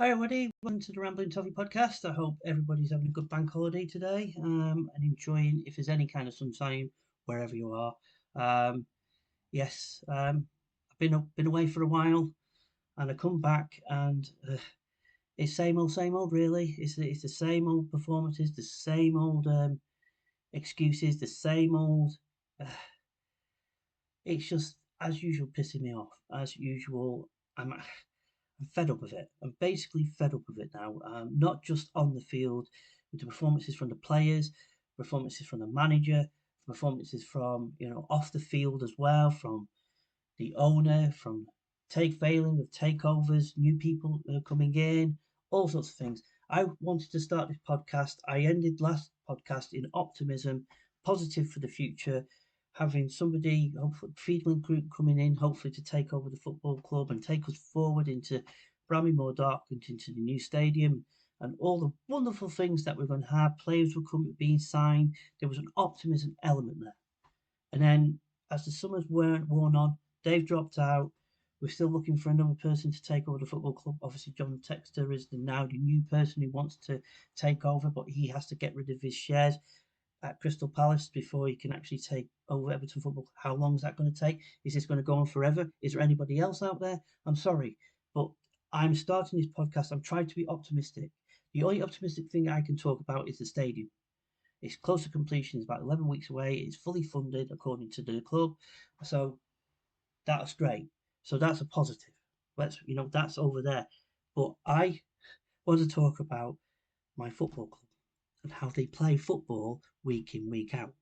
Hi everybody, welcome to the Rambling Toffee podcast. I hope everybody's having a good bank holiday today and enjoying, if there's any kind of sunshine, wherever you are. Um, I've been away for a while, and I come back and it's same old really. It's the same old performances, the same old excuses, the same old. Uh, it's just as usual pissing me off. As usual, I'm fed up with it. I'm basically fed up with it now. Not just on the field, with the performances from the players, performances from the manager, performances from off the field as well, from the owner, from take failing of takeovers, new people coming in, all sorts of things. I wanted to start this podcast. I ended last podcast in optimism, positive for the future, having somebody, hopefully, Friedland Group coming in, hopefully to take over the football club and take us forward into Bramley-Moore Dock and into the new stadium and all the wonderful things that we're going to have. Players were coming, being signed. There was an optimism element there. And then as the summers weren't worn on, Dave dropped out. We're still looking for another person to take over the football club. Obviously, John Texter is now the new person who wants to take over, but he has to get rid of his shares at Crystal Palace before he can actually take over Everton Football. How long is that going to take? Is this going to go on forever? Is there anybody else out there? I'm sorry, but I'm starting this podcast. I'm trying to be optimistic. The only optimistic thing I can talk about is the stadium. It's close to completion. It's about 11 weeks away. It's fully funded according to the club. So that's great. So that's a positive. That's over there. But I want to talk about my football club and how they play football week in, week out.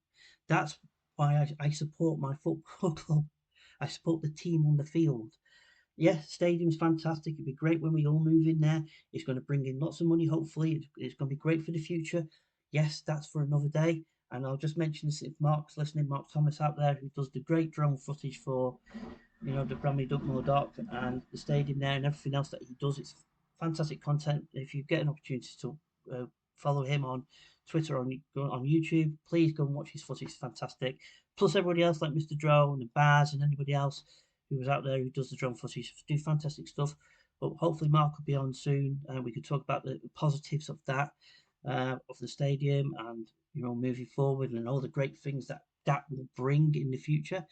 That's why I support my football club. I support the team on the field. Yes, stadium's fantastic. It'd be great when we all move in there. It's going to bring in lots of money, hopefully. It's going to be great for the future. Yes, that's for another day. And I'll just mention this if Mark's listening, Mark Thomas out there, who does the great drone footage for, the Bramley Duckmore Dock and the stadium there and everything else that he does. It's fantastic content. If you get an opportunity to follow him on Twitter or on YouTube, please go and watch his footage. It's fantastic. Plus everybody else like Mr. Drone and Baz and anybody else who was out there who does the drone footage, do fantastic stuff. But hopefully Mark will be on soon and we can talk about the positives of that, of the stadium and, moving forward and all the great things that will bring in the future.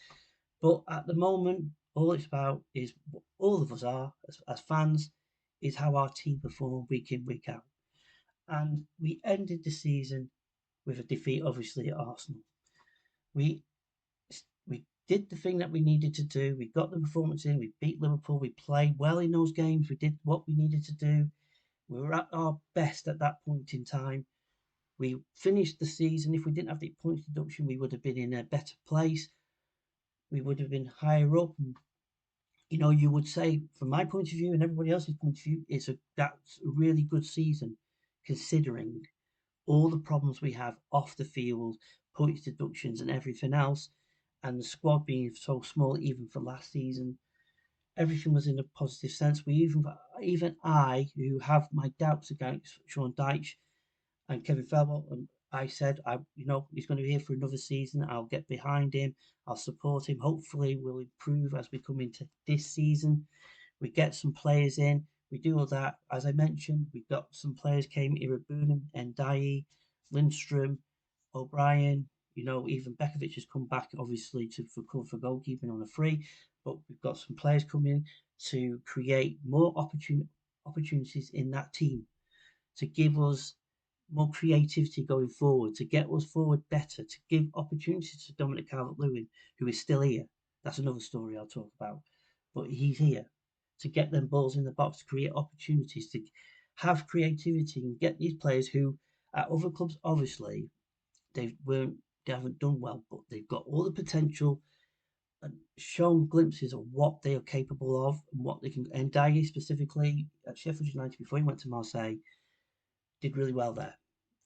But at the moment, all it's about is what all of us are as fans, is how our team perform week in, week out. And we ended the season with a defeat, obviously, at Arsenal. We we did the thing that we needed to do. We got the performance in. We beat Liverpool. We played well in those games. We did what we needed to do. We were at our best at that point in time. We finished the season. If we didn't have the points deduction, we would have been in a better place. We would have been higher up. And, you would say, from my point of view and everybody else's point of view, that's a really good season, considering all the problems we have off the field, points deductions, and everything else, and the squad being so small, even for last season. Everything was in a positive sense. Even I, who have my doubts against Sean Dyche and Kevin Felwell, and I said, he's going to be here for another season. I'll get behind him. I'll support him. Hopefully, we'll improve as we come into this season. We get some players in. We do all that. As I mentioned, we got some players came, Irabunam, Ndiaye, Lindstrom, O'Brien. Even Bekovic has come back, obviously, for goalkeeping on a free. But we've got some players coming to create more opportunities in that team, to give us more creativity going forward, to get us forward better, to give opportunities to Dominic Calvert-Lewin, who is still here. That's another story I'll talk about. But he's here to get them balls in the box, to create opportunities, to have creativity and get these players who at other clubs, obviously, they haven't done well, but they've got all the potential and shown glimpses of what they are capable of and what they can. And Ndiaye specifically at Sheffield United before he went to Marseille did really well there.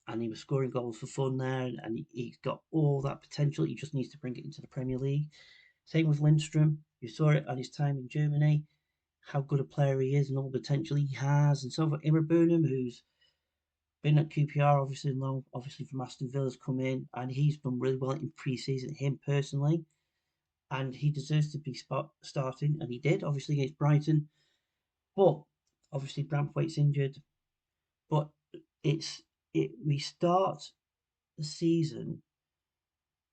And he was scoring goals for fun there, and he's got all that potential. He just needs to bring it into the Premier League. Same with Lindstrom. You saw it at his time in Germany, how good a player he is and all the potential he has. And so for Imre Burnham, who's been at QPR, obviously, long, obviously from Aston Villa's come in, and he's done really well in pre-season, him personally. And he deserves to be starting, and he did, obviously, against Brighton. But Obviously, Braithwaite's injured, but we start the season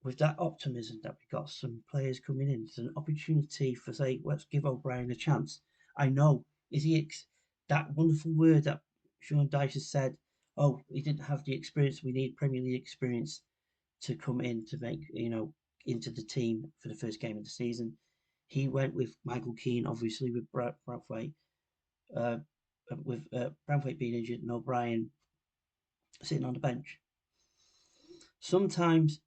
with that optimism that we got some players coming in. It's an opportunity for, say, let's give O'Brien a chance. I know, is he that wonderful word that Sean Dyche has said? Oh, he didn't have the experience. We need Premier League experience to come in to make into the team for the first game of the season. He went with Michael Keane, obviously with Braithwaite, uh, Braithwaite being injured and O'Brien sitting on the bench. Sometimes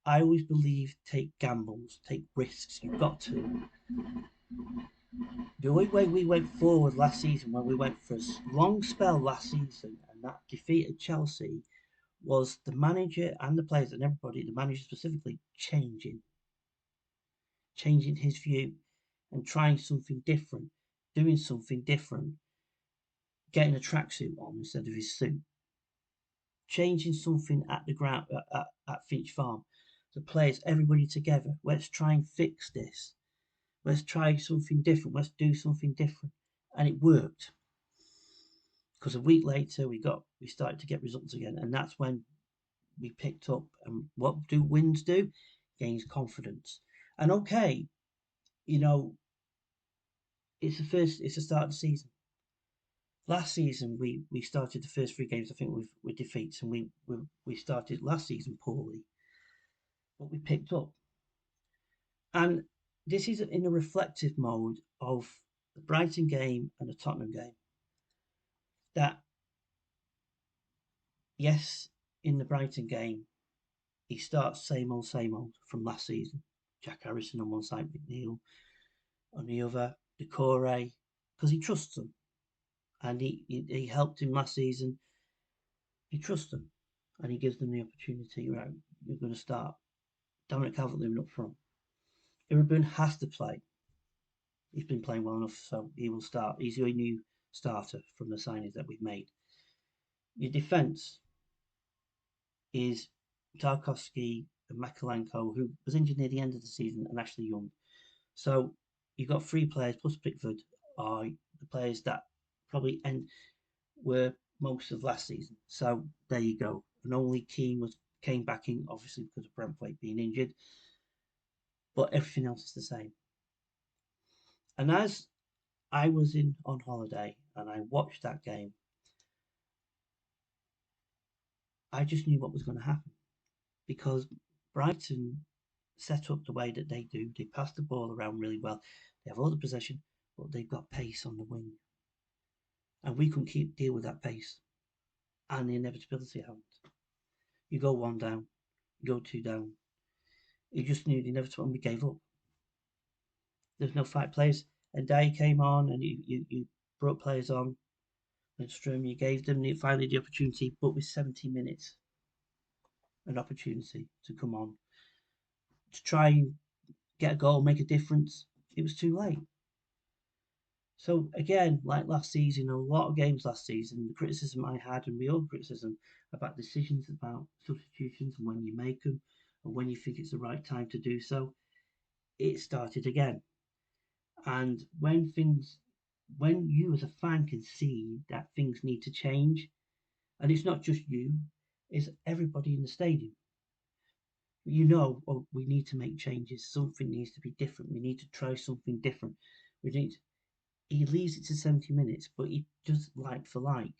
I always believe take gambles, take risks. You've got to. The only way we went forward last season, when we went for a long spell last season, and that defeated Chelsea, was the manager and the players and everybody, the manager specifically, changing his view and trying something different, doing something different, getting a tracksuit on instead of his suit, changing something at the ground at Finch Farm. The players, everybody together. Let's try and fix this. Let's try something different. Let's do something different, and it worked. Because a week later, we started to get results again, and that's when we picked up. And what do wins do? Gains confidence. And okay, you know, it's the start of the season. Last season, we started the first three games, I think, with defeats, and we started last season poorly, but we picked up. And this is in a reflective mode of the Brighton game and the Tottenham game. That yes, in the Brighton game, he starts same old from last season. Jack Harrison on one side, McNeil on the other, Decore, because he trusts them, and he helped him last season. He trusts them, and he gives them the opportunity. Right, you're going to start. Dominic Calvert-Lewin up front. Irabun has to play. He's been playing well enough, so he will start. He's your new starter from the signings that we've made. Your defence is Tarkovsky and Makalenko, who was injured near the end of the season, and Ashley Young. So you've got three players plus Pickford are the players that probably were most of last season. So there you go. And only Keane came back in, obviously because of Braithwaite being injured, but everything else is the same. And as I was on holiday and I watched that game, I just knew what was going to happen because Brighton set up the way that they do. They pass the ball around really well. They have all the possession, but they've got pace on the wing. And we couldn't deal with that pace. And the inevitability happened. You go one down, you go two down. You just knew the inevitable, and we gave up. There's no fight players. And Dyer came on, and you brought players on. And Strom, you gave them finally the opportunity, but with 70 minutes, an opportunity to come on to try and get a goal, make a difference. It was too late. So again, like last season, a lot of games last season, the criticism I had, and real criticism about decisions about substitutions and when you make them, and when you think it's the right time to do so, it started again. And when you as a fan can see that things need to change, and it's not just you, it's everybody in the stadium. Oh, we need to make changes. Something needs to be different. We need to try something different. We need. He leaves it to 70 minutes, but he does like for like.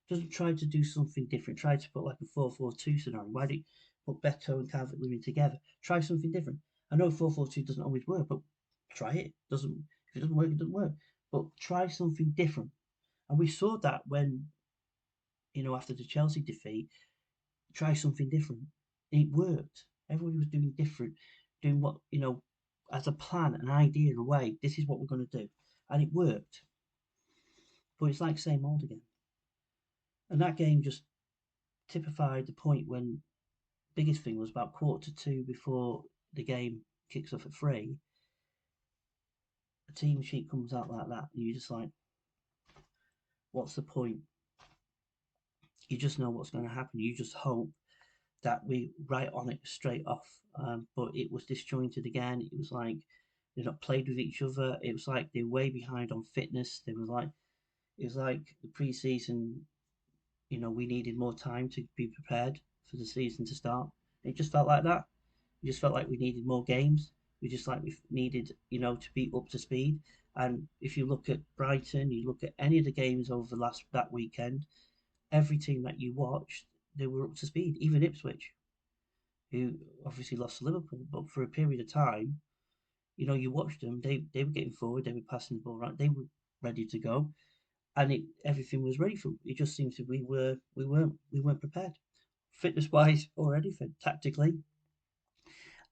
Doesn't try to do something different. Try to put like a 4-4-2 scenario. Why do you put Beto and Calvert-Lewin together? Try something different. I know 4-4-2 doesn't always work, but try it. Doesn't If it doesn't work, it doesn't work. But try something different. And we saw that when after the Chelsea defeat, try something different. It worked. Everybody was doing different, doing what as a plan, an idea, a way. This is what we're going to do, and it worked. But it's like same old again. And that game just typified the point when biggest thing was about quarter to two before the game kicks off at 3. A team sheet comes out like that, and you're just like, what's the point? You just know what's going to happen. You just hope that we right on it straight off. But it was disjointed again. It was like they're not played with each other. It was like they're way behind on fitness. They were like It was like the pre-season. We needed more time to be prepared for the season to start. It just felt like that. We just felt like we needed more games. We just like we needed, to be up to speed. And if you look at Brighton, you look at any of the games over the last that weekend, every team that you watched, they were up to speed. Even Ipswich, who obviously lost to Liverpool, but for a period of time, you watched them. They were getting forward. They were passing the ball around. They were ready to go, and everything was ready for. It just seems that we weren't prepared, fitness wise or anything tactically.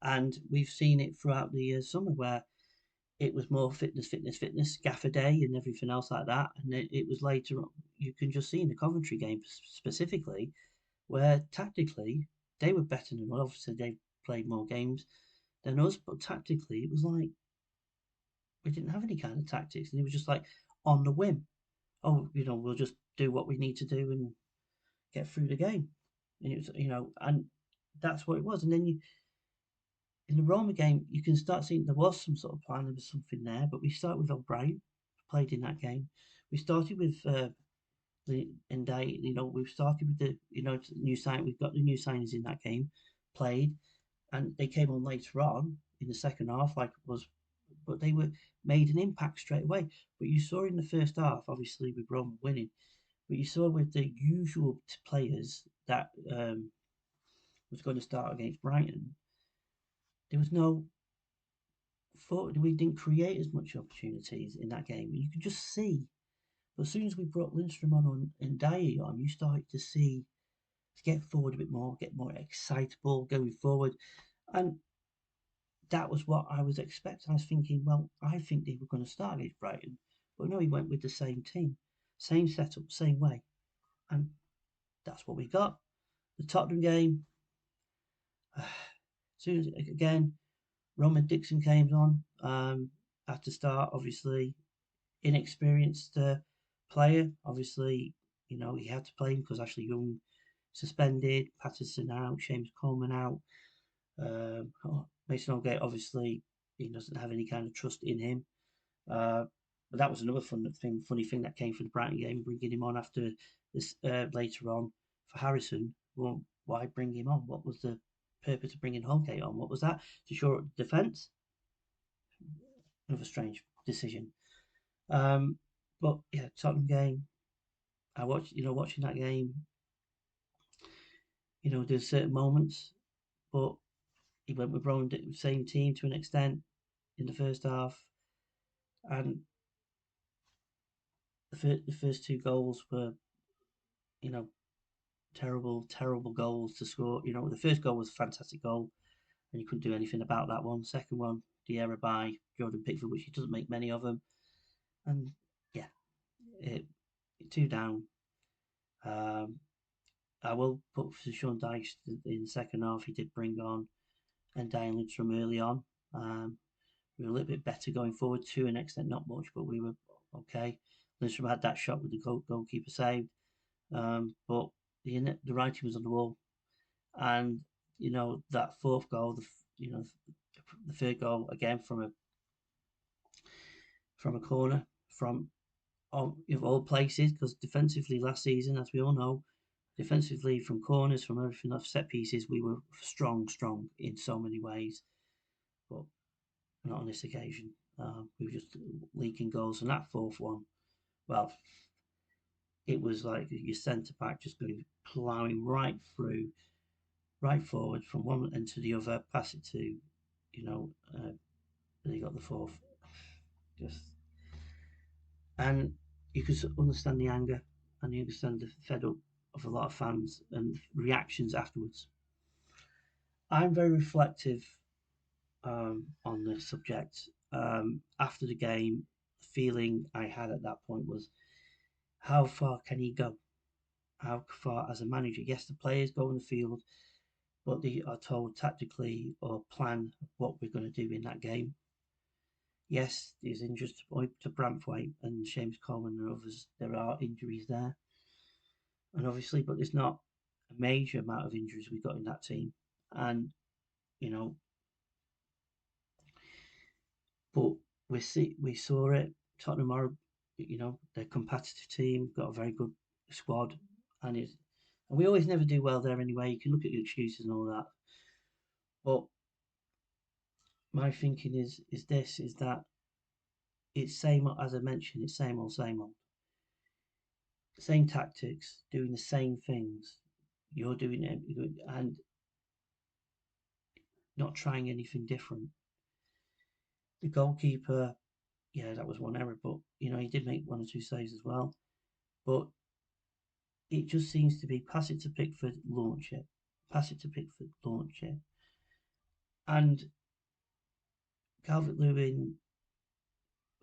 And we've seen it throughout the summer where it was more fitness, fitness, fitness, gaffer day, and everything else like that. And it was later on, you can just see in the Coventry game specifically, where tactically they were better than us. Obviously, they played more games than us, but tactically it was like we didn't have any kind of tactics, and it was just like on the whim. Oh, we'll just do what we need to do and get through the game. And it was, and that's what it was. And then in the Roma game, you can start seeing there was some sort of plan, there was something there. But we start with O'Brien, played in that game. We started with the Ndai, we've started with the new sign. We've got the new signings in that game, played, and they came on later on in the second half, like it was, but they were made an impact straight away. But you saw in the first half, obviously with Roma winning, but you saw with the usual players that was going to start against Brighton, there was no thought. We didn't create as much opportunities in that game. You could just see. But as soon as we brought Lindstrom and Dyer on, you started to see get forward a bit more, get more excitable going forward. And that was what I was expecting. I was thinking, well, I think they were going to start against Brighton. But no, he went with the same team, same setup, same way. And that's what we got. The Tottenham game, as soon as, again, Roman Dixon came on at the start, obviously, inexperienced player. Obviously, he had to play him because Ashley Young suspended, Patterson out, James Coleman out. Mason Holgate, obviously, he doesn't have any kind of trust in him. But that was another funny thing that came from the Brighton game, bringing him on after this later on for Harrison. Well, why bring him on? What was the purpose of bringing Holgate on? What was that? To shore up the defence? Another strange decision. Um, but yeah, Tottenham game. I watched, watching that game. There's certain moments, but he went with Rowan, same team to an extent in the first half, and the first two goals were, you know, terrible, terrible goals to score. The first goal was a fantastic goal, and you couldn't do anything about that one. Second one, the error by Jordan Pickford, which he doesn't make many of them, and yeah, it, two down. Um, I will put for Sean Dyche in the second half. He did bring on and Diane from early on. We were a little bit better going forward to an extent, not much, but we were okay. Lindstrom had that shot with the goalkeeper saved, but the writing was on the wall, and that fourth goal, the third goal again from a corner from of all places, because defensively last season, as we all know, defensively from corners, from everything off set pieces, we were strong, strong in so many ways, but not on this occasion. We were just leaking goals, and that fourth one, well, it was like your centre back just going ploughing right through, right forward from one end to the other, pass it to, they got the fourth. Just and you could understand the anger, and you understand the fed up of a lot of fans and reactions afterwards. I'm very reflective on this subject. After the game, the feeling I had at that point was, how far can he go? How far as a manager? Yes, the players go on the field, but they are told tactically or plan what we're going to do in that game. Yes, there's injuries to Braithwaite and James Coleman and others. There are injuries there, and obviously, but there's not a major amount of injuries we got in that team. And you know, but we saw it. Tottenham are they're a competitive team, got a very good squad, and we always never do well there anyway. You can look at your excuses and all that, but my thinking is that it's same as I mentioned, it's same old, same tactics, doing the same things. You're doing it and not trying anything different. The goalkeeper, yeah, that was one error, but he did make one or two saves as well. But it just seems to be pass it to Pickford, launch it, pass it to Pickford, launch it, and Calvert-Lewin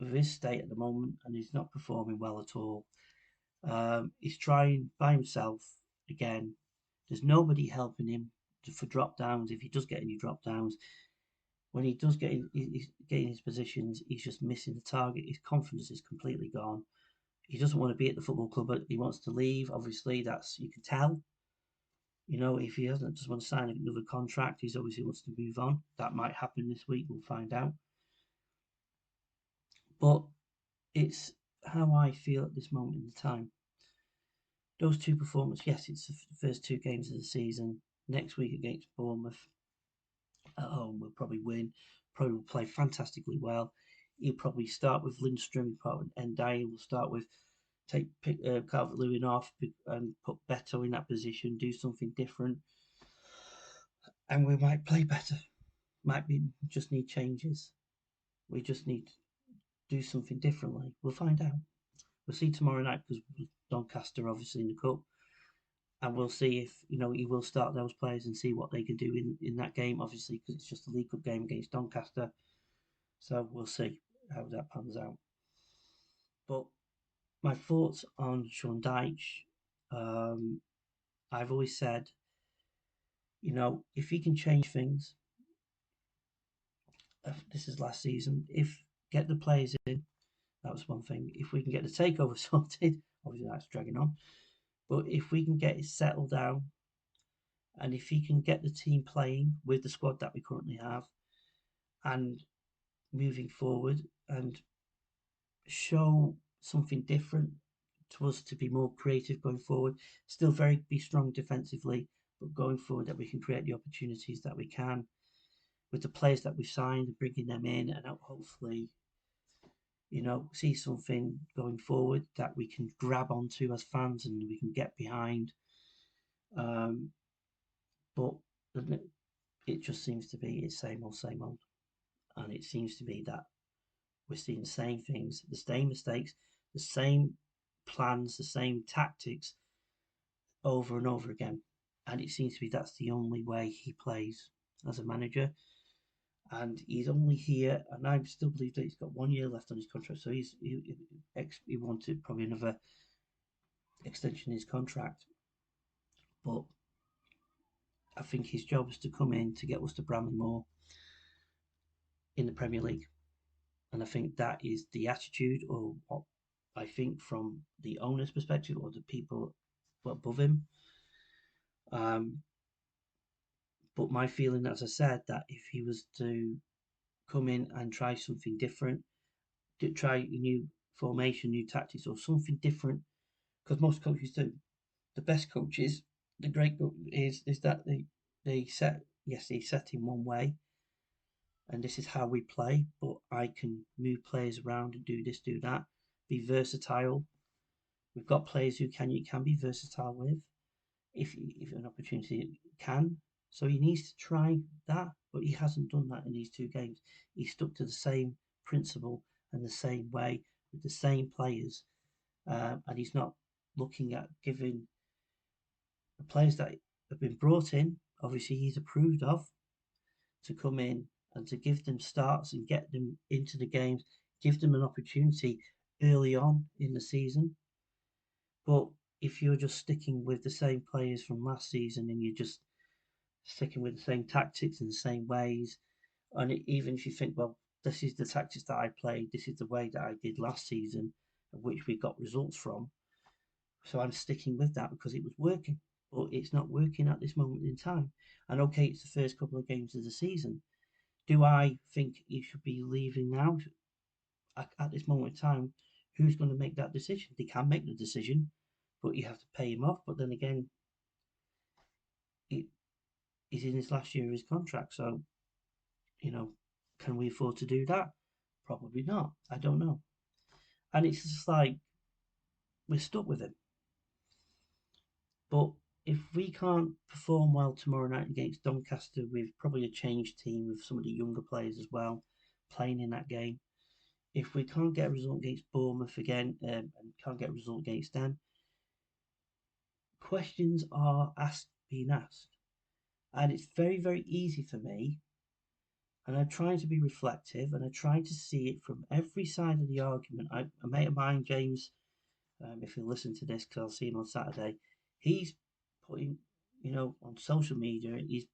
with his state at the moment, and he's not performing well at all. He's trying by himself again. There's nobody helping him for drop downs. If he does get any drop downs, when he does he's getting his positions, he's just missing the target. His confidence is completely gone. He doesn't want to be at the football club, but he wants to leave. Obviously, that's you can tell. If he doesn't just want to sign another contract, he's obviously wants to move on. That might happen this week. We'll find out. But it's how I feel at this moment in time. Those two performances, yes, it's the first two games of the season. Next week against Bournemouth at home, we'll probably win. Probably will play fantastically well. He'll probably start with Lindstrom, and Day will start with take Calvert-Lewin off and put Beto in that position, do something different, and we might play better. Might be just need changes. We just need to do something differently. We'll find out. We'll see tomorrow night because Doncaster obviously in the cup, and we'll see if he will start those players and see what they can do in that game. Obviously, because it's just a League Cup game against Doncaster, so we'll see how that pans out. But my thoughts on Sean Dyche, I've always said, if he can change things, this is last season. If get the players in, that was one thing. If we can get the takeover sorted, obviously that's dragging on. But if we can get it settled down, and if he can get the team playing with the squad that we currently have, and moving forward, and show something different to us to be more creative going forward, still be strong defensively, but going forward that we can create the opportunities that we can with the players that we've signed, bringing them in, and hopefully see something going forward that we can grab onto as fans and we can get behind. But it just seems to be it's same old, and it seems to be that we're seeing the same things, the same mistakes, the same plans, the same tactics over and over again. And it seems to be that's the only way he plays as a manager. And he's only here, and I still believe that he's got 1 year left on his contract. So he wanted probably another extension in his contract. But I think his job is to come in to get us to Bramley-Moore in the Premier League. And I think that is the attitude, or what I think from the owner's perspective, or the people above him. But my feeling, as I said, that if he was to come in and try something different, to try a new formation, new tactics, or something different, because most coaches do. The best coaches, the great is that they set in one way, and this is how we play. But I can move players around and do this, do that, be versatile. We've got players who you can be versatile with, if an opportunity can. So he needs to try that, but he hasn't done that in these two games. He stuck to the same principle and the same way with the same players, and he's not looking at giving the players that have been brought in. Obviously, he's approved of to come in and to give them starts and get them into the games, give them an opportunity early on in the season. But if you're just sticking with the same players from last season and you're just sticking with the same tactics and the same ways, and even if you think, well, this is the tactics that I played, this is the way that I did last season, which we got results from, so I'm sticking with that because it was working. But it's not working at this moment in time. And okay, it's the first couple of games of the season. Do I think he should be leaving now? At this moment in time, who's going to make that decision? They can make the decision, but you have to pay him off. But then again, he's in his last year of his contract, so can we afford to do that? Probably not. I don't know. And it's just like we're stuck with him. But if we can't perform well tomorrow night against Doncaster with probably a changed team with some of the younger players as well playing in that game, if we can't get a result against Bournemouth again and can't get a result against them, questions are being asked. And it's very, very easy for me. And I'm trying to be reflective and I'm trying to see it from every side of the argument. A mate of mine, James, if he'll listen to this, because I'll see him on Saturday, he's putting, on social media, he's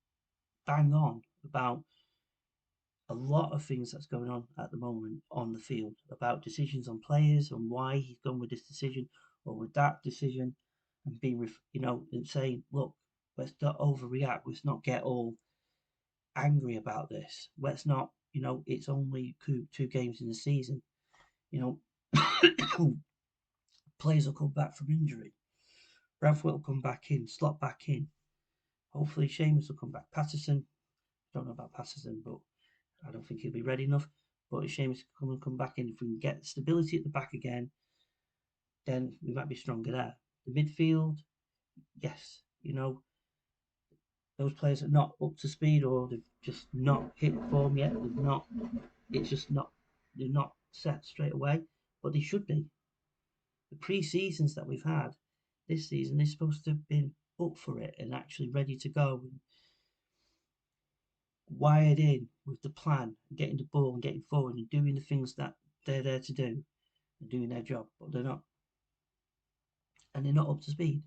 bang on about a lot of things that's going on at the moment on the field, about decisions on players and why he's gone with this decision or with that decision, and being, and saying, look, let's not overreact. Let's not get all angry about this. Let's not, it's only two games in the season. Players will come back from injury. Bradford will come back in, slot back in. Hopefully, Seamus will come back. Patterson, don't know about Patterson, but I don't think he'll be ready enough. But if Seamus can come back in, if we can get stability at the back again, then we might be stronger there. The midfield, yes, those players are not up to speed or they've just not hit form yet. They're not set straight away, but they should be. The pre-seasons that we've had this season is supposed to have been up for it and actually ready to go and wired in with the plan, getting the ball and getting forward and doing the things that they're there to do and doing their job, but they're not. And they're not up to speed.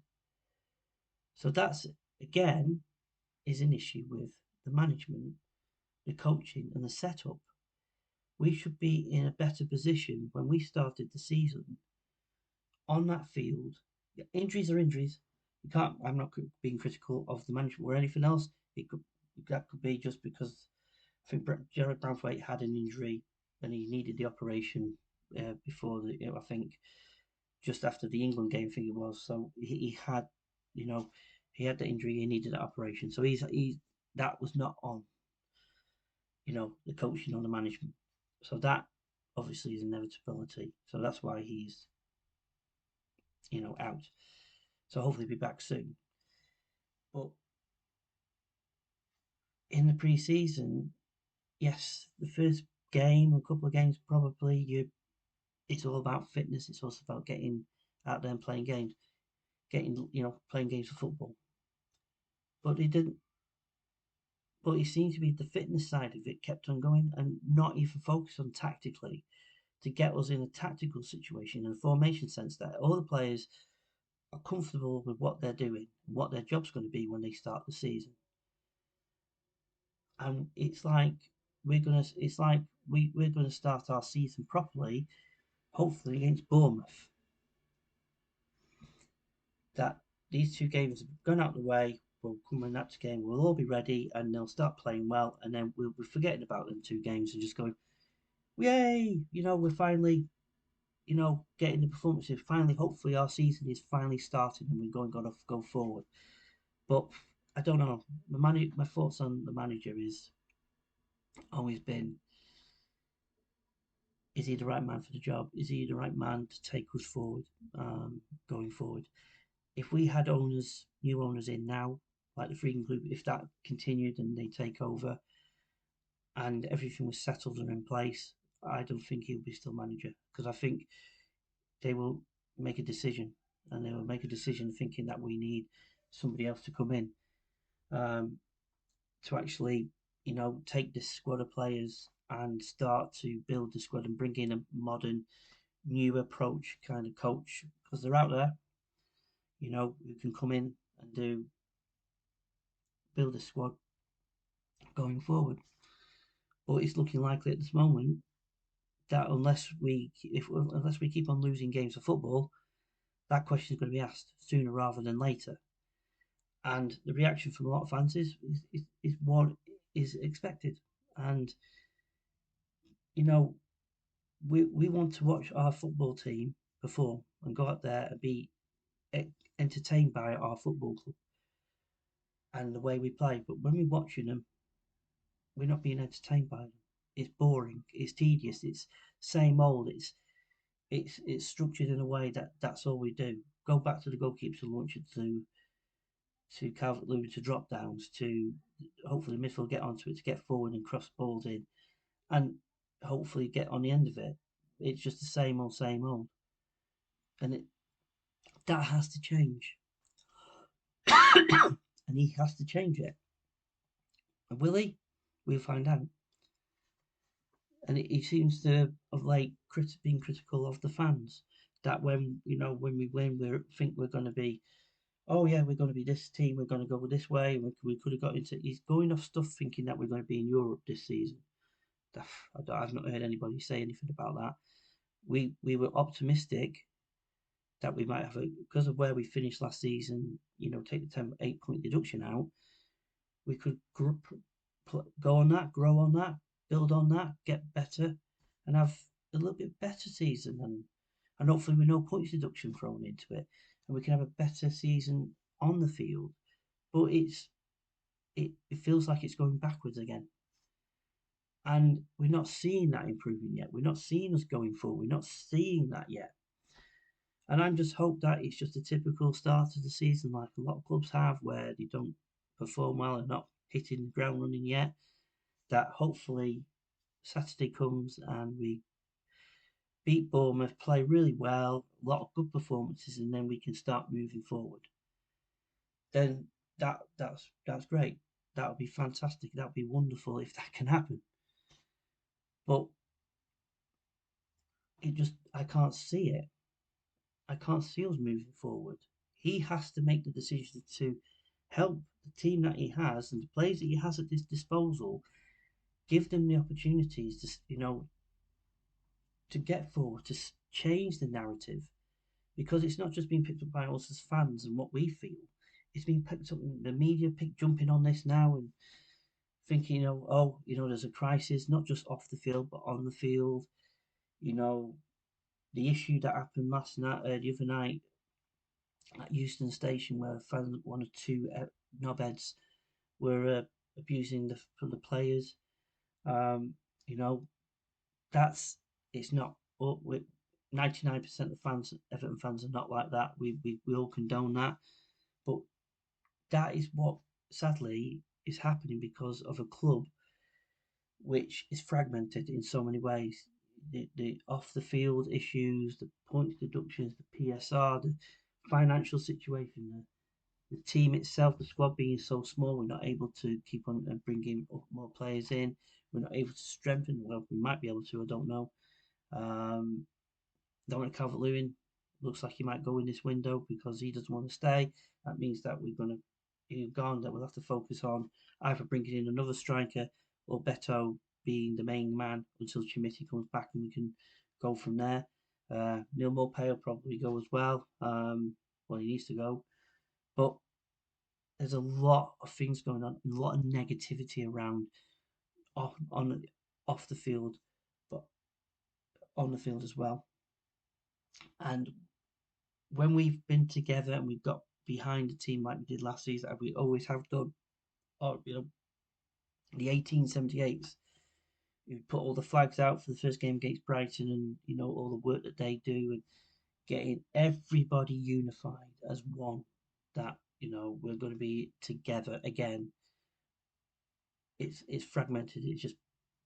So that's, again, is an issue with the management, the coaching and the setup. We should be in a better position when we started the season on that field. Injuries are injuries. You can't. I'm not being critical of the management or anything else. That could be just because I think Jared Branthwaite had an injury and he needed the operation before I think just after the England game, I think it was. So he had, he had the injury. He needed that operation. So that was not on, the coaching or the management. So that obviously is inevitability. So that's why he's, out. So hopefully he'll be back soon. But in the pre-season, yes, the first game, a couple of games, probably it's all about fitness. It's also about getting out there and playing games, playing games of football. But it didn't. But it seemed to be the fitness side of it kept on going and not even focus on tactically to get us in a tactical situation in a formation sense that all the players are comfortable with what they're doing, what their job's going to be when they start the season. And it's like we're gonna start our season properly, hopefully against Bournemouth. That these two games have gone out of the way. We'll come in that game. We'll all be ready, and they'll start playing well, and then we'll be forgetting about them two games and just going, yay! We're finally, getting the performances. Finally, hopefully, our season is finally starting, and we're going to go forward. But I don't know. My thoughts on the manager is always been: is he the right man for the job? Is he the right man to take us forward, going forward? If we had new owners in now, like the Freedom Group, if that continued and they take over and everything was settled and in place, I don't think he'll be still manager because I think they will make a decision and they will make a decision thinking that we need somebody else to come in to actually, take this squad of players and start to build the squad and bring in a modern, new approach kind of coach because they're out there, who can come in and build a squad going forward. But it's looking likely at this moment that unless we keep on losing games of football, that question is going to be asked sooner rather than later. And the reaction from a lot of fans is what is expected. And we want to watch our football team perform and go out there and be entertained by our football club and the way we play. But when we're watching them, we're not being entertained by them. It's boring. It's tedious. It's same old. It's structured in a way that that's all we do. Go back to the goalkeeper to launch it to Calvert-Lewin to drop downs to hopefully midfield get onto it to get forward and cross balls in and hopefully get on the end of it. It's just the same old, and that has to change, and he has to change it. And will he? We'll find out. And he seems to of late being critical of the fans. That when we win, we think we're going to be, oh yeah, we're going to be this team, we're going to go this way. We could have got into. He's going off stuff thinking that we're going to be in Europe this season. I've not heard anybody say anything about that. We were optimistic that we might have because of where we finished last season. Take the 8 point deduction out, we could go on that, grow on that, build on that, get better, and have a little bit better season, and hopefully with no points deduction thrown into it, and we can have a better season on the field. But it feels like it's going backwards again, and we're not seeing that improvement yet. We're not seeing us going forward. We're not seeing that yet. And I'm just hope that it's just a typical start of the season, like a lot of clubs have, where they don't perform well and not hitting the ground running yet. That hopefully Saturday comes and we beat Bournemouth, play really well, a lot of good performances, and then we can start moving forward. Then that's great. That would be fantastic. That would be wonderful if that can happen. But I can't see it. I can't see us moving forward. He has to make the decision to help the team that he has and the players that he has at his disposal, give them the opportunities to get forward, to change the narrative, because it's not just being picked up by us as fans and what we feel. It's being picked up in the media, jumping on this now and thinking, there's a crisis, not just off the field but on the field. The issue that happened last night, the other night at Euston Station, where one or two knobheads were abusing the players. Um, you know, that's it's not. 99% of fans, Everton fans, are not like that. We all condone that, but that is what sadly is happening because of a club which is fragmented in so many ways. The off the field issues, the points deductions, the PSR, the financial situation, the team itself, the squad being so small, we're not able to keep on and bringing more players in. We're not able to strengthen. Well, we might be able to. I don't know. Dominic Calvert-Lewin looks like he might go in this window because he doesn't want to stay. That means that we're going to he's gone. That we'll have to focus on either bringing in another striker or Beto being the main man until Chimiti comes back and we can go from there. Neil Maupay will probably go as well. He needs to go. But there's a lot of things going on, a lot of negativity around off the field, but on the field as well. And when we've been together and we've got behind the team like we did last season, and we always have done, or the 1878s, we put all the flags out for the first game against Brighton, and all the work that they do, and getting everybody unified as one. That we're going to be together again. It's fragmented. It's just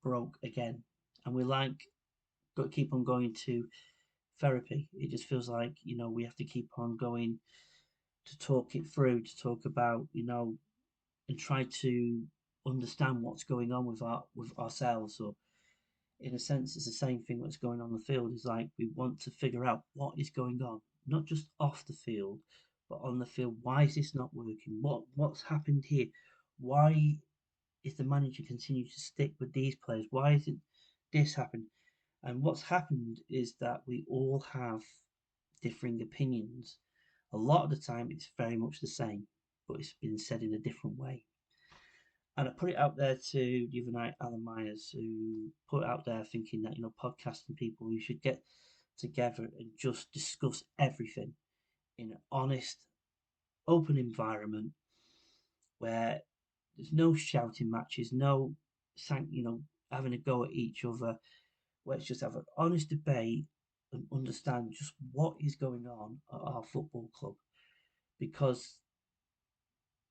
broke again, and we're like got to keep on going to therapy. It just feels like we have to keep on going to talk it through, to talk about and try to understand what's going on with ourselves. Or in a sense, it's the same thing that's going on the field. Is like we want to figure out what is going on, not just off the field, but on the field. Why is this not working? What's happened here? Why is the manager continue to stick with these players? Why isn't this happened? And what's happened is that we all have differing opinions. A lot of the time, it's very much the same, but it's been said in a different way. And I put it out there to the other night, Alan Myers, who put it out there thinking that, podcasting people, we should get together and just discuss everything in an honest, open environment where there's no shouting matches, no, having a go at each other. Let's just have an honest debate and understand just what is going on at our football club, because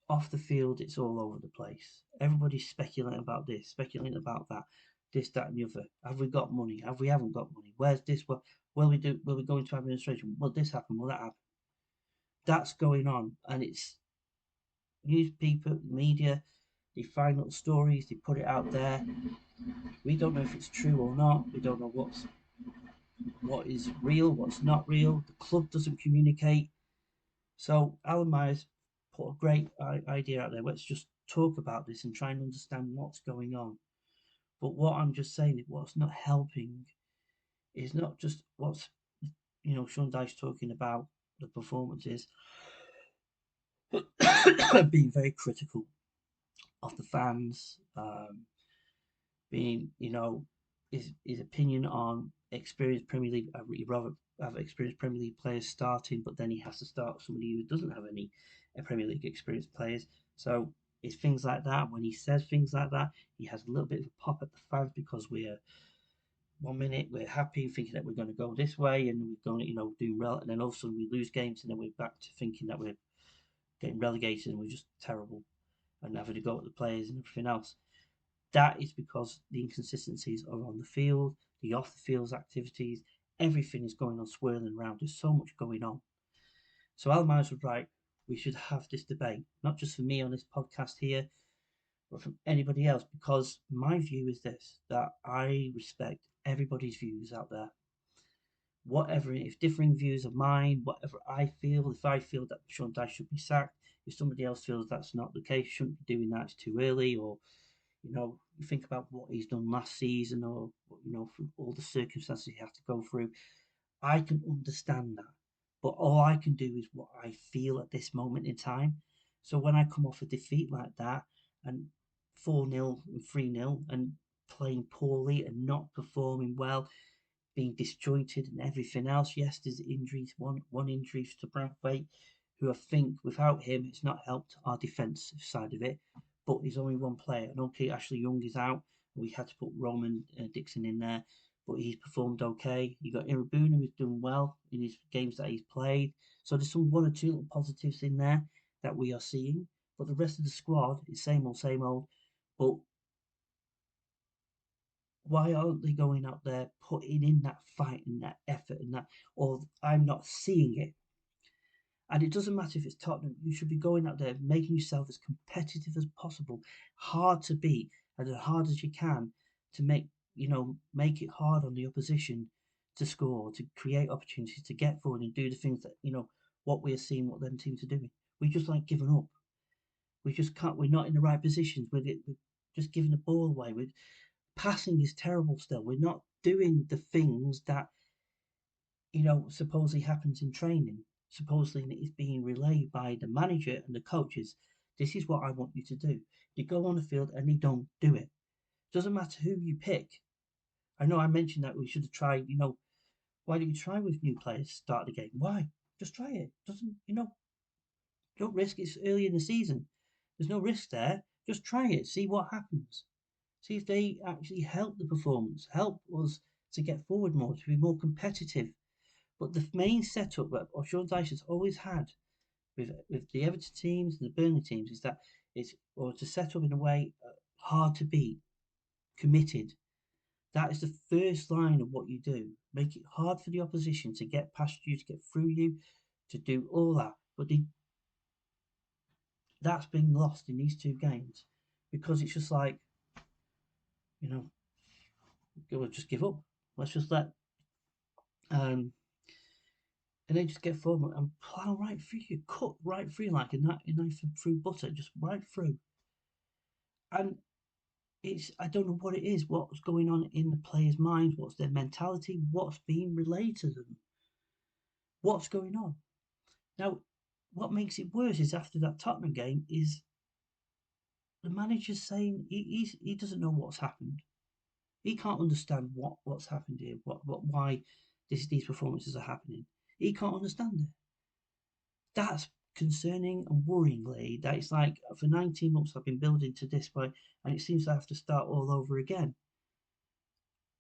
off the field it's all over the place. Everybody's speculating about this, speculating about that, this, that, and the other. Have we got money? Have we haven't got money? Where's this? What will we do? Will we go into administration? Will this happen? Will that happen? That's going on, and it's newspaper, media. They find little stories, they put it out there. We don't know if it's true or not. We don't know what is real, what's not real. The club doesn't communicate. So Alan Myers put a great idea out there. Let's just talk about this and try and understand what's going on. But what I'm just saying is what's not helping is not just what's Sean Dyche talking about the performances, being very critical of the fans, being his opinion on experienced Premier League. He'd rather have experienced Premier League players starting, but then he has to start somebody who doesn't have any Premier League experienced players. So it's things like that. When he says things like that, he has a little bit of a pop at the fans because we're 1 minute we're happy thinking that we're going to go this way and we're going to do well, and then all of a sudden we lose games and then we're back to thinking that we're getting relegated and we're just terrible and having to go at the players and everything else. That is because the inconsistencies are on the field, the off the field activities, everything is going on swirling around. There's so much going on. So Alan Myers was right. We should have this debate, not just for me on this podcast here, but from anybody else, because my view is this, that I respect everybody's views out there. Whatever, if differing views of mine, whatever I feel, if I feel that Sean Dyche should be sacked, if somebody else feels that's not the case, shouldn't be doing that, it's too early, or you think about what he's done last season, or from all the circumstances he had to go through. I can understand that, but all I can do is what I feel at this moment in time. So when I come off a defeat like that, and 4-0 and 3-0, and playing poorly and not performing well, being disjointed and everything else. Yes, there's injuries, one injury to Bradway, who I think without him it's not helped our defensive side of it. But he's only one player. And okay, Ashley Young is out. We had to put Roman Dixon in there, but he's performed okay. You got Irabuna, who's done well in his games that he's played. So there's some one or two little positives in there that we are seeing. But the rest of the squad is same old, same old. But why aren't they going out there putting in that fight and that effort and that, or I'm not seeing it. And it doesn't matter if it's Tottenham, you should be going out there making yourself as competitive as possible, hard to beat, and as hard as you can to make it hard on the opposition to score, to create opportunities, to get forward and do the things that, what we're seeing, what them teams are doing. We just like giving up. We just can't, we're not in the right positions. We're just giving the ball away. Passing is terrible still. We're not doing the things that, supposedly happens in training. Supposedly it's being relayed by the manager and the coaches. This is what I want you to do. You go on the field and they don't do it. Doesn't matter who you pick. I know I mentioned that we should have tried, why don't you try with new players start the game? Why? Just try it. Doesn't, don't risk it's early in the season. There's no risk there. Just try it. See what happens. See if they actually help the performance, help us to get forward more, to be more competitive. But the main setup that Sean Dyche has always had with the Everton teams and the Burnley teams is that it's or to set up in a way hard to beat, committed. That is the first line of what you do. Make it hard for the opposition to get past you, to get through you, to do all that. But that's been lost in these two games because it's just like, we'll just give up. Let's just let and they just get forward and plow right through you, cut right through like a knife through butter, just right through. And I don't know what it is, what's going on in the players' minds, what's their mentality, what's being relayed to them, what's going on. Now, what makes it worse is after that Tottenham game is the manager's saying he doesn't know what's happened. He can't understand what's happened here, why these performances are happening. He can't understand it. That's concerning and worryingly. That it's like for 19 months I've been building to this point, and it seems I have to start all over again.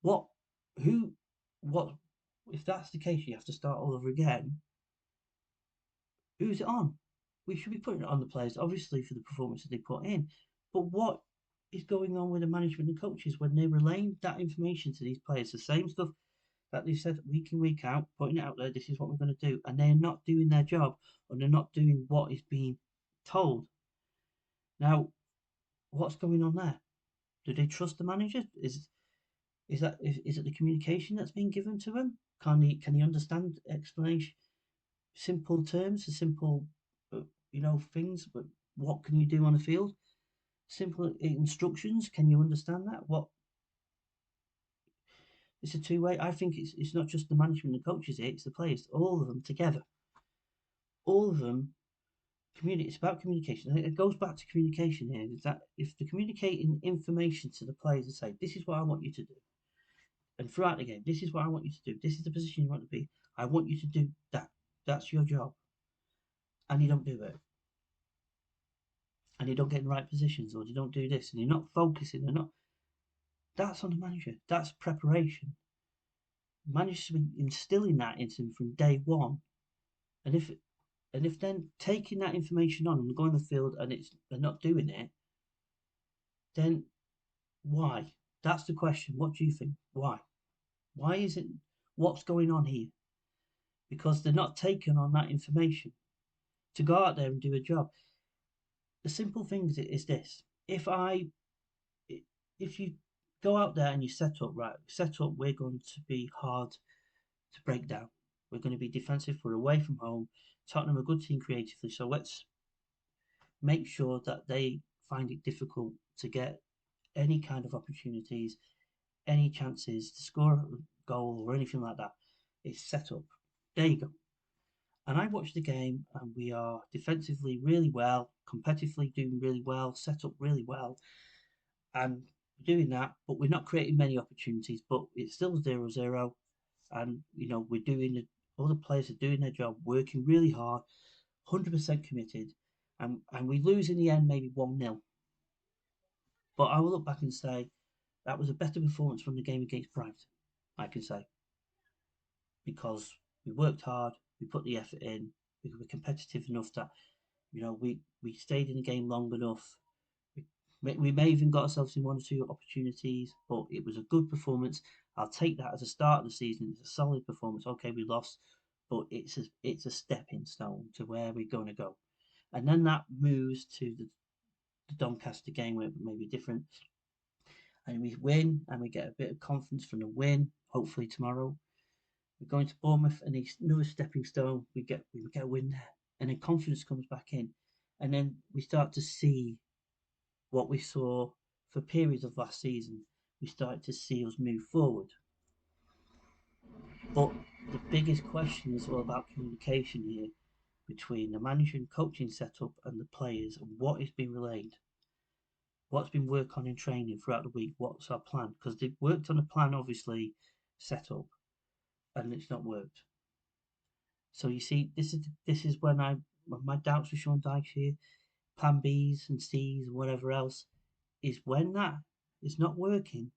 What? Who? What? If that's the case, you have to start all over again. Who's it on? We should be putting it on the players, obviously, for the performances they put in. But what is going on with the management and coaches when they're relaying that information to these players? The same stuff that they've said week in, week out, putting it out there, this is what we're going to do. And they're not doing their job, or they're not doing what is being told. Now, what's going on there? Do they trust the manager? Is it the communication that's being given to him? Can he understand explanation, simple terms, simple things? But what can you do on the field? Simple instructions. Can you understand that? What? It's a two-way. I think it's not just the management and coaches here, it's the players, all of them together. All of them communicate. It's about communication. It goes back to communication here. Is that if they're communicating information to the players and say, "This is what I want you to do," and throughout the game, "This is what I want you to do. This is the position you want to be. I want you to do that. That's your job," and you don't do it, and you don't get in the right positions, or you don't do this, and you're not focusing, and not. That's on the manager. That's preparation. Managers should be instilling that into them from day one, and if then taking that information on and going to the field and they're not doing it, then why? That's the question. What do you think? Why? Why is it? What's going on here? Because they're not taking on that information to go out there and do a job. The simple thing is this: if you go out there and you set up right, we're going to be hard to break down. We're going to be defensive. We're away from home. Tottenham are a good team creatively, so let's make sure that they find it difficult to get any kind of opportunities, any chances to score a goal or anything like that. It's set up. There you go. And I watched the game, and we are defensively really well, competitively doing really well, set up really well, and doing that. But we're not creating many opportunities. But it's still 0-0, and we're doing it. All the players are doing their job, working really hard, 100% committed, and we lose in the end, maybe 1-0. But I will look back and say that was a better performance from the game against Brighton, I can say, because we worked hard, we put the effort in, we were competitive enough that we stayed in the game long enough. We may even got ourselves in one or two opportunities, but it was a good performance. I'll take that as a start of the season. It's a solid performance. Okay, we lost, but it's a stepping stone to where we're going to go. And then that moves to the Doncaster game, where it may be different. And we win, and we get a bit of confidence from the win. Hopefully tomorrow, we're going to Bournemouth, and it's another stepping stone. We get a win there, and then confidence comes back in, and then we start to see what we saw for periods of last season. We start to see us move forward. But the biggest question is all about communication here between the manager and coaching setup and the players, and what is being relayed. What's been worked on in training throughout the week? What's our plan? Because they've worked on a plan, obviously, set up, and it's not worked. So you see, this is when my doubts with Sean Dyche here, plan Bs and Cs and whatever else, is when that is not working,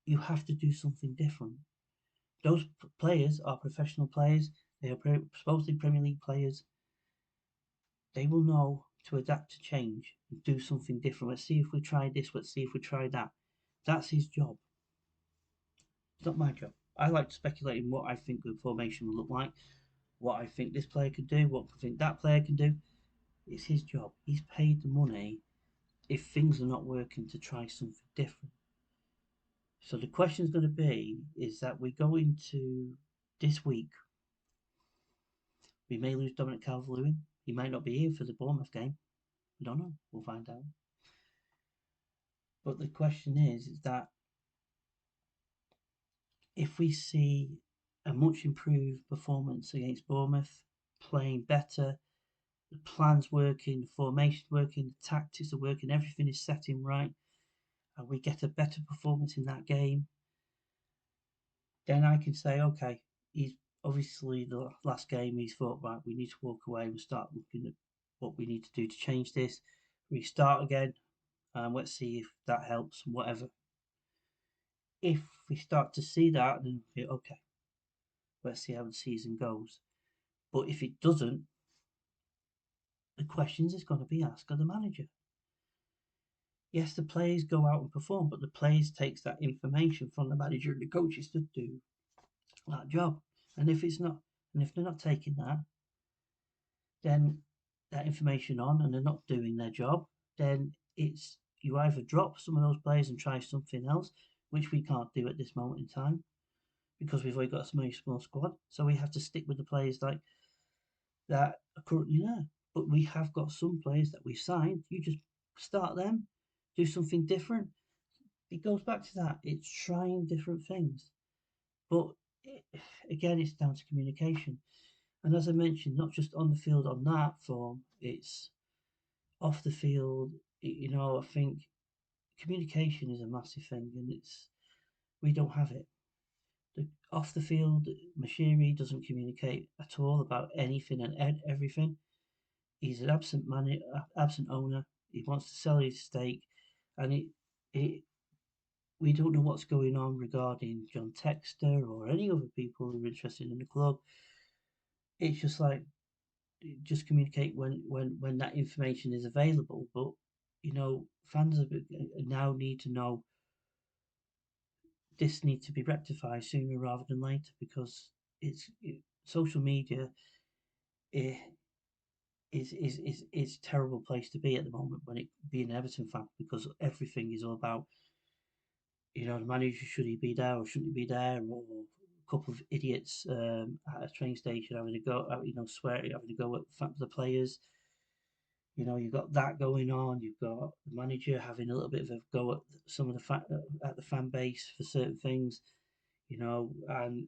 you have to do something different. Those players are professional players. They are supposedly Premier League players. They will know to adapt to change and do something different. Let's see if we try this. Let's see if we try that. That's his job. It's not my job. I like to speculate in what I think the formation will look like, what I think this player could do, what I think that player can do. It's his job. He's paid the money if things are not working to try something different. So the question is going to be, is that we go into this week, we may lose Dominic Calvert-Lewin. He might not be here for the Bournemouth game. I don't know. We'll find out. But the question is that if we see a much improved performance against Bournemouth, playing better, the plan's working, the formation's working, the tactics are working, everything is setting right, and we get a better performance in that game, then I can say, okay, he's obviously the last game he's thought, right, we need to walk away and start looking at what we need to do to change this, restart again, and let's see if that helps, whatever. If we start to see that, then okay, let's see how the season goes. But if it doesn't, the questions is going to be asked of the manager. Yes, the players go out and perform, but the players takes that information from the manager and the coaches to do that job. And if it's not, and if they're not taking that, then that information on, and they're not doing their job, then it's you either drop some of those players and try something else, which we can't do at this moment in time because we've only got a small squad. So we have to stick with the players like that are currently there. But we have got some players that we've signed. You just start them, do something different. It goes back to that. It's trying different things. But it, again, it's down to communication. And as I mentioned, not just on the field on that form, it's off the field. I think communication is a massive thing, and we don't have it. Off the field, Moshiri doesn't communicate at all about anything and everything. He's an absent owner. He wants to sell his stake, and it we don't know what's going on regarding John Texter or any other people who are interested in the club. It's just like just communicate when that information is available. But fans now need to know this needs to be rectified sooner rather than later because social media is is a terrible place to be at the moment when it being an Everton fan because everything is all about the manager, should he be there or shouldn't he be there, or a couple of idiots at a train station having to go, swearing, having to go at the players. You've got that going on. You've got the manager having a little bit of a go at some of at the fan base for certain things. And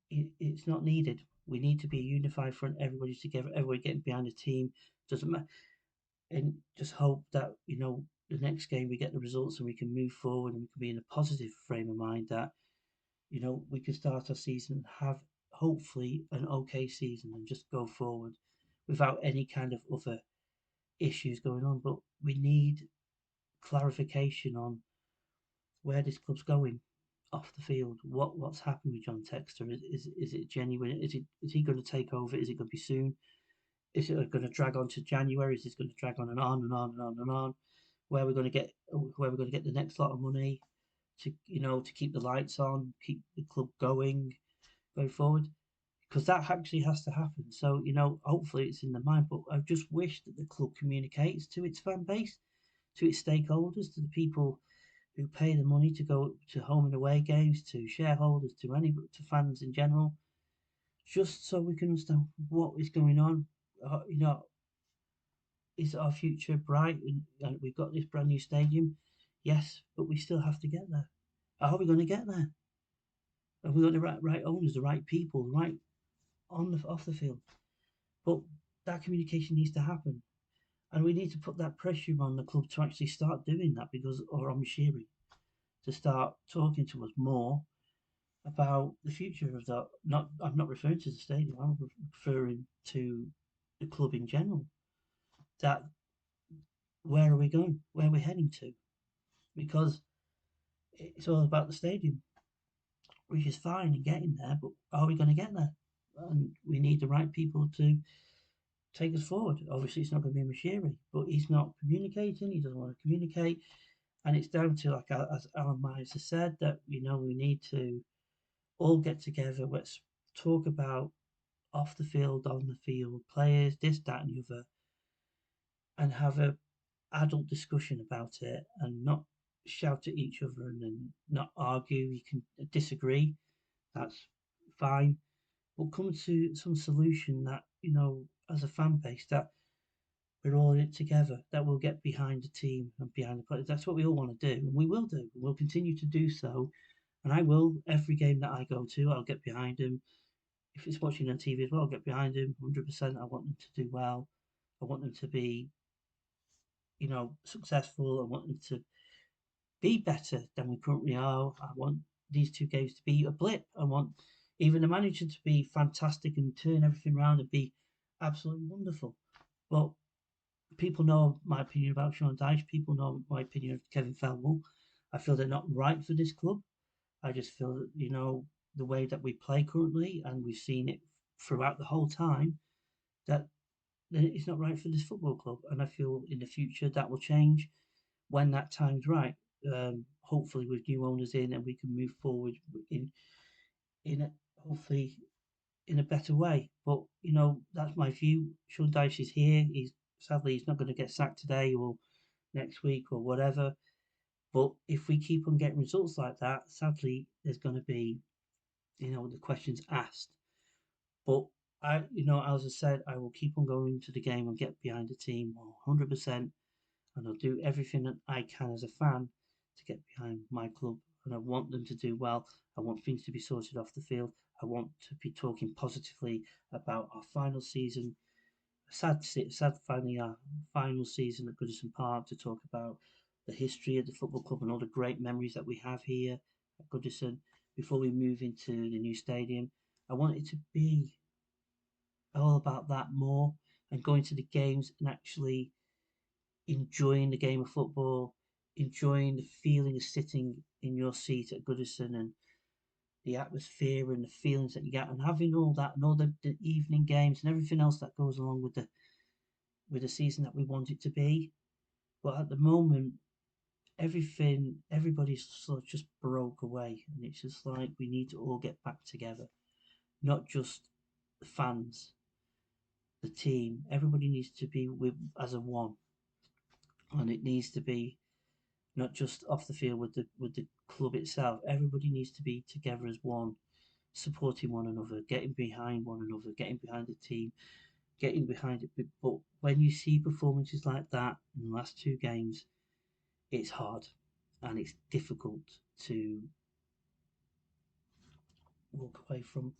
it's not needed. We need to be a unified front. Everybody's together. Everybody getting behind the team. Doesn't matter, and just hope that the next game we get the results and we can move forward and we can be in a positive frame of mind that we can start our season and have hopefully an okay season and just go forward without any kind of other issues going on. But we need clarification on where this club's going off the field. What's happened with John Texter? Is it genuine? Is he going to take over? Is it going to be soon? Is it going to drag on to January? Is this going to drag on and on and on and on and on? Where we're going to get the next lot of money to keep the lights on, keep the club going forward, because that actually has to happen. So hopefully it's in the mind. But I just wish that the club communicates to its fan base, to its stakeholders, to the people who pay the money to go to home and away games, to shareholders, to fans in general, just so we can understand what is going on. Is our future bright? And we've got this brand new stadium, yes, but we still have to get there. How are we going to get there? Have we got the right owners, the right people, right off the field? But that communication needs to happen, and we need to put that pressure on the club to actually start doing that or on Moshiri to start talking to us more about the future of that. I'm not referring to the stadium. I'm referring to the club in general. That where are we going? Where are we heading to? Because it's all about the stadium, which is fine in getting there, but are we going to get there? And we need the right people to take us forward. Obviously, it's not going to be Moshiri, but he's not communicating. He doesn't want to communicate, and it's down to, like as Alan Myers has said, that we need to all get together. Let's talk about off the field, on the field, players, this, that, and the other, and have a adult discussion about it, and not shout at each other and then not argue. You can disagree, that's fine, but come to some solution that as a fan base, that we're all in it together, that we'll get behind the team and behind the players. That's what we all want to do, and we will do. We'll continue to do so, and I will. Every game that I go to, I'll get behind him. if it's watching on TV as well, get behind them 100%. I want them to do well. I want them to be, successful. I want them to be better than we currently are. I want these two games to be a blip. I want even the manager to be fantastic and turn everything around and be absolutely wonderful. But people know my opinion about Sean Dyche. People know my opinion of Kevin Felwell. I feel they're not right for this club. I just feel that, the way that we play currently, and we've seen it throughout the whole time, that it's not right for this football club. And I feel in the future that will change when that time's right. Hopefully with new owners in, and we can move forward in a, hopefully in a better way. But that's my view. Sean Dyche is here. He's not going to get sacked today or next week or whatever. But if we keep on getting results like that, sadly, there's going to be the questions asked. But as I said, I will keep on going to the game and get behind the team 100%, and I'll do everything that I can as a fan to get behind my club. And I want them to do well. I want things to be sorted off the field. I want to be talking positively about our final season. Sad finally our final season at Goodison Park, to talk about the history of the football club and all the great memories that we have here at Goodison before we move into the new stadium. I want it to be all about that more, and going to the games and actually enjoying the game of football, enjoying the feeling of sitting in your seat at Goodison and the atmosphere and the feelings that you get, and having all that and all the evening games and everything else that goes along with the season that we want it to be. But at the moment, everybody's sort of just broke away, and it's just like we need to all get back together, not just the fans, the team. Everybody needs to be with as a one, and it needs to be not just off the field with the club itself. Everybody needs to be together as one, supporting one another, getting behind one another, getting behind the team, getting behind it. But when you see performances like that in the last two games, it's hard and it's difficult to walk away from.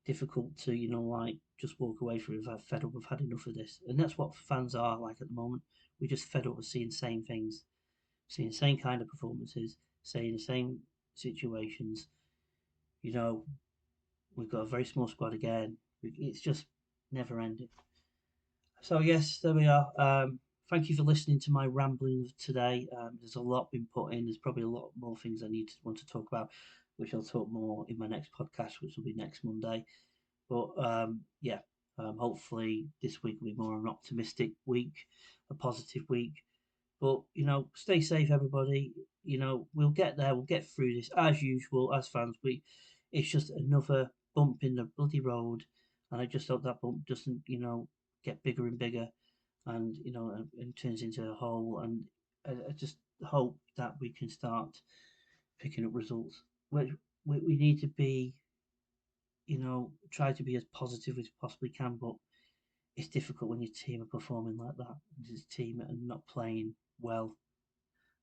Difficult to like just walk away from it. I've fed up. I've had enough of this, and that's what fans are like at the moment. We're just fed up of seeing the same things, seeing the same kind of performances, seeing the same situations. You know, we've got a very small squad again. It's just never ending. So yes, there we are. Thank you for listening to my rambling today. There's a lot been put in. There's probably a lot more things I want to talk about, which I'll talk more in my next podcast, which will be next Monday. But yeah, hopefully this week will be more an optimistic week, a positive week. But stay safe, everybody. We'll get there. We'll get through this as usual. As fans, it's just another bump in the bloody road, and I just hope that bump doesn't, get bigger and bigger, and and turns into a hole. And I just hope that we can start picking up results. We need to be, try to be as positive as possibly can, but it's difficult when your team are performing like that. This team and not playing well.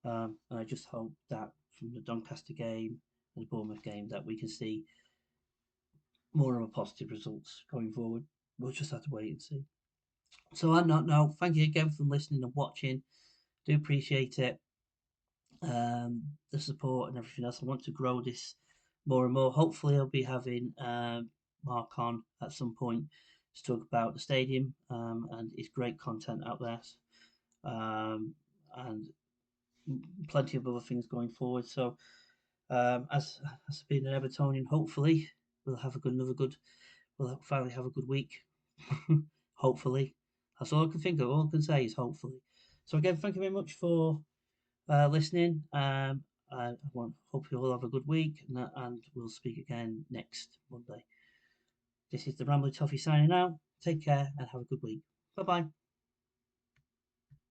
And I just hope that from the Doncaster game and the Bournemouth game that we can see more of a positive results going forward. We'll just have to wait and see. So on that note, thank you again for listening and watching. Do appreciate it. The support and everything else. I want to grow this more and more. Hopefully, I'll be having Mark on at some point to talk about the stadium, and it's great content out there, and plenty of other things going forward. So, as being an Evertonian, hopefully we'll have we'll finally have a good week. Hopefully, that's all I can think of. All I can say is hopefully. So again, thank you very much for listening. I hope you all have a good week, and we'll speak again next Monday. This is the Rambling Toffee signing out. Take care and have a good week. Bye bye.